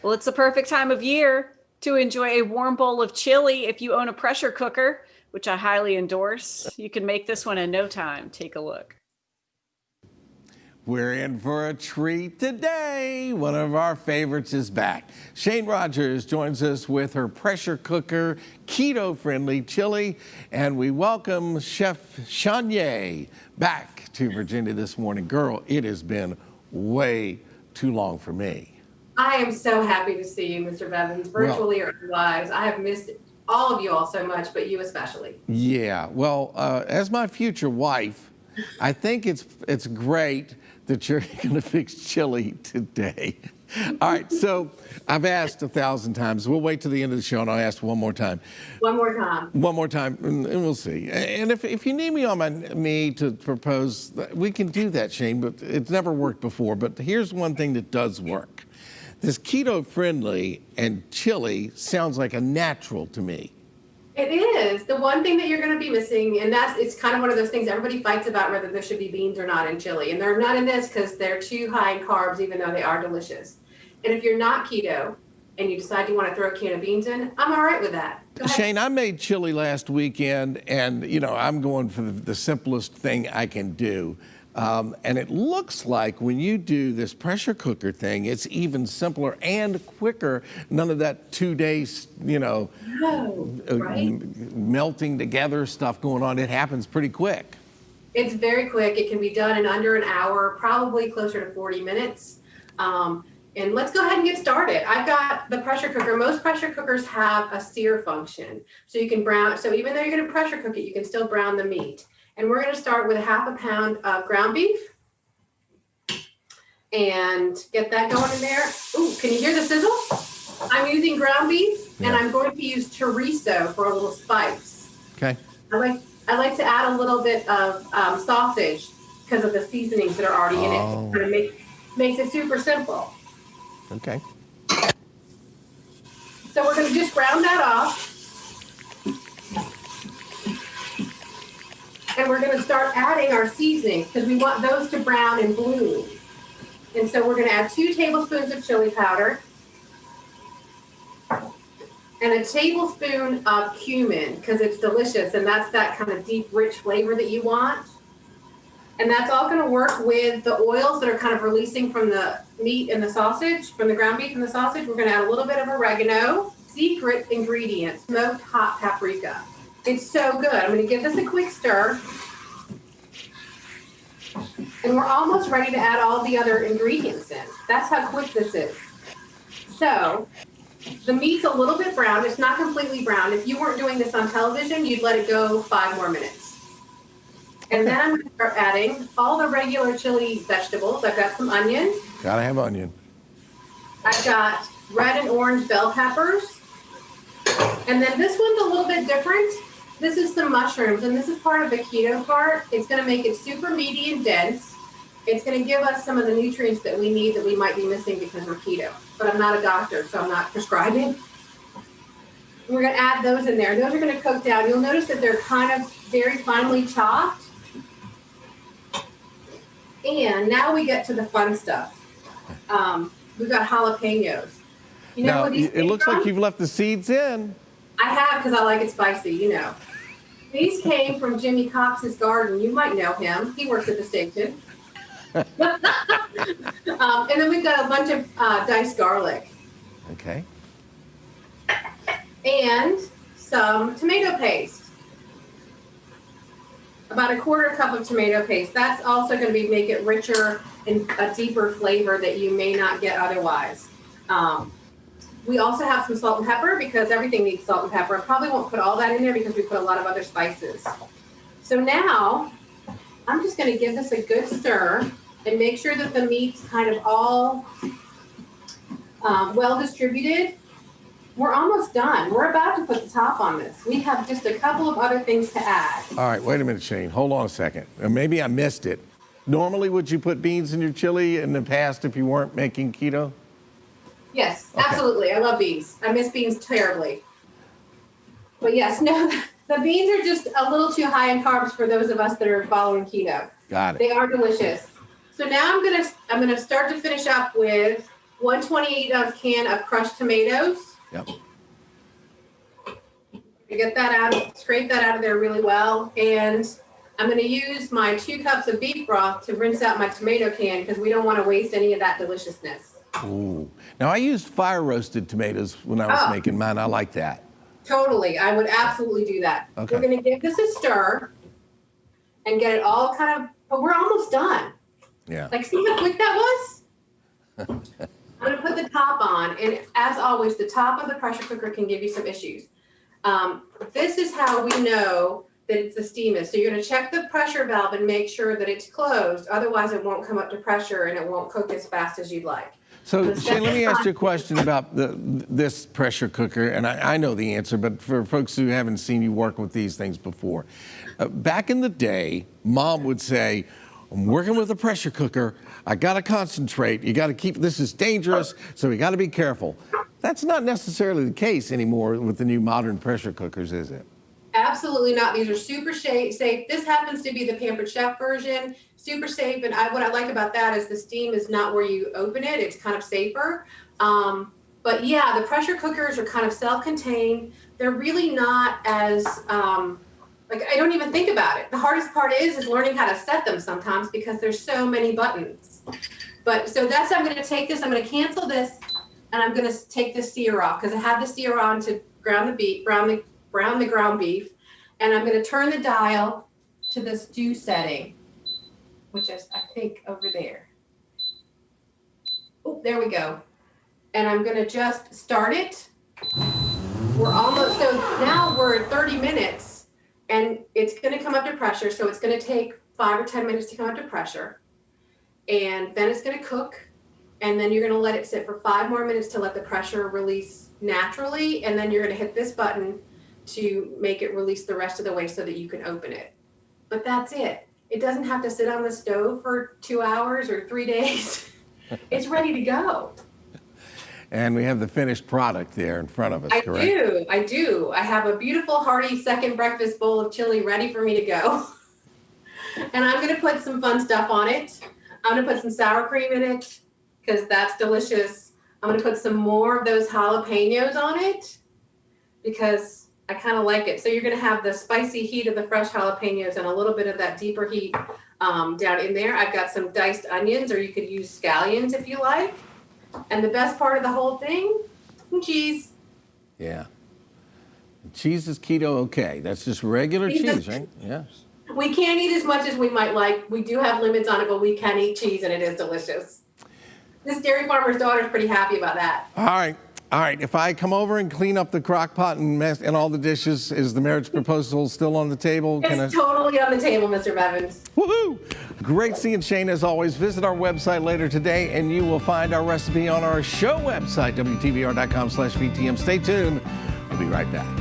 Well, it's the perfect time of year to enjoy a warm bowl of chili if you own a pressure cooker, which I highly endorse. You can make this one in no time. Take a look. We're in for a treat today. One of our favorites is back. Shayne Rogers joins us with her pressure cooker, keto-friendly chili, and we welcome Chef Shayne back to Virginia this morning. Girl, it has been way too long for me. I am so happy to see you, Mr. Bevins, virtually or otherwise. I have missed all of you all so much, but you especially. Yeah, well, as my future wife, I think it's great that you're going to fix chili today. All right, so I've asked 1,000 times. We'll wait till the end of the show, and I'll ask one more time. One more time. One more time, and we'll see. And if you need me on my knee to propose, we can do that, Shayne, but it's never worked before. But here's one thing that does work. This keto-friendly and chili sounds like a natural to me. It is. The one thing that you're going to be missing, and it's kind of one of those things everybody fights about whether there should be beans or not in chili. And they're not in this because they're too high in carbs, even though they are delicious. And if you're not keto and you decide you want to throw a can of beans in, I'm all right with that. Shayne, I made chili last weekend, and, I'm going for the simplest thing I can do. And it looks like when you do this pressure cooker thing, it's even simpler and quicker. None of that 2 days, Right? melting together stuff going on. It happens pretty quick. It's very quick. It can be done in under an hour, probably closer to 40 minutes. And let's go ahead and get started. I've got the pressure cooker. Most pressure cookers have a sear function. So you can brown. So even though you're going to pressure cook it, you can still brown the meat. And we're going to start with a ½ pound of ground beef and get that going in there. Ooh, can you hear the sizzle? I'm using ground beef, and I'm going to use chorizo for a little spice. Okay. I like to add a little bit of sausage because of the seasonings that are already in it. Kind of makes it super simple. Okay. So we're going to just ground that off. And we're going to start adding our seasonings because we want those to brown and bloom. And so we're going to add 2 tablespoons of chili powder and a tablespoon of cumin because it's delicious and that's that kind of deep, rich flavor that you want. And that's all going to work with the oils that are kind of releasing from the meat and the sausage, from the ground beef and the sausage. We're going to add a little bit of oregano, secret ingredient, smoked hot paprika. It's so good. I'm going to give this a quick stir. And we're almost ready to add all the other ingredients in. That's how quick this is. So the meat's a little bit brown. It's not completely brown. If you weren't doing this on television, you'd let it go 5 more minutes. And then I'm going to start adding all the regular chili vegetables. I've got some onion. Gotta have onion. I've got red and orange bell peppers. And then this one's a little bit different. This is some mushrooms, and this is part of the keto part. It's going to make it super meaty and dense. It's going to give us some of the nutrients that we need that we might be missing because we're keto. But I'm not a doctor, so I'm not prescribing. We're going to add those in there. Those are going to cook down. You'll notice that they're kind of very finely chopped. And now we get to the fun stuff. We've got jalapenos. You know Now, what these it looks like you've left the seeds in. I have because I like it spicy, These came from Jimmy Cox's garden. You might know him. He works at the station. And then we've got a bunch of diced garlic. Okay. And some tomato paste. About a 1/4 cup of tomato paste. That's also going to make it richer and a deeper flavor that you may not get otherwise. We also have some salt and pepper because everything needs salt and pepper. I probably won't put all that in there because we put a lot of other spices. So now I'm just going to give this a good stir and make sure that the meat's kind of all well distributed. We're almost done. We're about to put the top on this. We have just a couple of other things to add. All right, wait a minute, Shayne. Hold on a second. Maybe I missed it. Normally, would you put beans in your chili in the past if you weren't making keto? Yes, absolutely. I love beans. I miss beans terribly. But yes, no, the beans are just a little too high in carbs for those of us that are following keto. Got it. They are delicious. So now I'm gonna start to finish up with 128-ounce can of crushed tomatoes. Yep. You get that out, scrape that out of there really well. And I'm going to use my 2 cups of beef broth to rinse out my tomato can because we don't want to waste any of that deliciousness. Ooh. Now, I used fire roasted tomatoes when I was making mine. I like that. Totally. I would absolutely do that. Okay. We're going to give this a stir and get it all kind of, but we're almost done. Yeah. Like, see how quick that was? I'm going to put the top on. And as always, the top of the pressure cooker can give you some issues. This is how we know that it's the steam is. So you're going to check the pressure valve and make sure that it's closed. Otherwise, it won't come up to pressure and it won't cook as fast as you'd like. So, Shayne, let me ask you a question about this pressure cooker, and I know the answer, but for folks who haven't seen you work with these things before, back in the day, Mom would say, I'm working with a pressure cooker. I got to concentrate. You got to keep, this is dangerous, so we got to be careful. That's not necessarily the case anymore with the new modern pressure cookers, is it? Absolutely not. These are super safe. This happens to be the Pampered Chef version. Super safe. And what I like about that is the steam is not where you open it. It's kind of safer. But yeah, the pressure cookers are kind of self-contained. They're really not as, like, I don't even think about it. The hardest part is learning how to set them sometimes because there's so many buttons. But so that's, I'm going to take this, I'm going to cancel this, and I'm going to take the sear off because I have the sear on to ground the beef, brown the ground beef, and I'm going to turn the dial to the stew setting, which is, I think, over there. Oh, there we go. And I'm going to just start it. We're almost, so now we're at 30 minutes, and it's going to come up to pressure, so it's going to take 5 or 10 minutes to come up to pressure, and then it's going to cook, and then you're going to let it sit for 5 more minutes to let the pressure release naturally, and then you're going to hit this button to make it release the rest of the way so that you can open it. But that's it. It doesn't have to sit on the stove for 2 hours or 3 days. It's ready to go. And we have the finished product there in front of us, correct? I do. I have a beautiful, hearty second breakfast bowl of chili ready for me to go. And I'm going to put some fun stuff on it. I'm going to put some sour cream in it because that's delicious. I'm going to put some more of those jalapenos on it because I kind of like it. So you're going to have the spicy heat of the fresh jalapenos and a little bit of that deeper heat down in there. I've got some diced onions, or you could use scallions if you like. And the best part of the whole thing, cheese. Yeah. Cheese is keto okay. That's just regular cheese, right? Yeah. We can't eat as much as we might like. We do have limits on it, but we can eat cheese, and it is delicious. This dairy farmer's daughter is pretty happy about that. All right. All right. If I come over and clean up the crock pot and all the dishes, is the marriage proposal still on the table? It's totally on the table, Mr. Bevins. Woohoo! Great seeing Shayne as always. Visit our website later today and you will find our recipe on our show website, WTVR.com/VTM. Stay tuned. We'll be right back.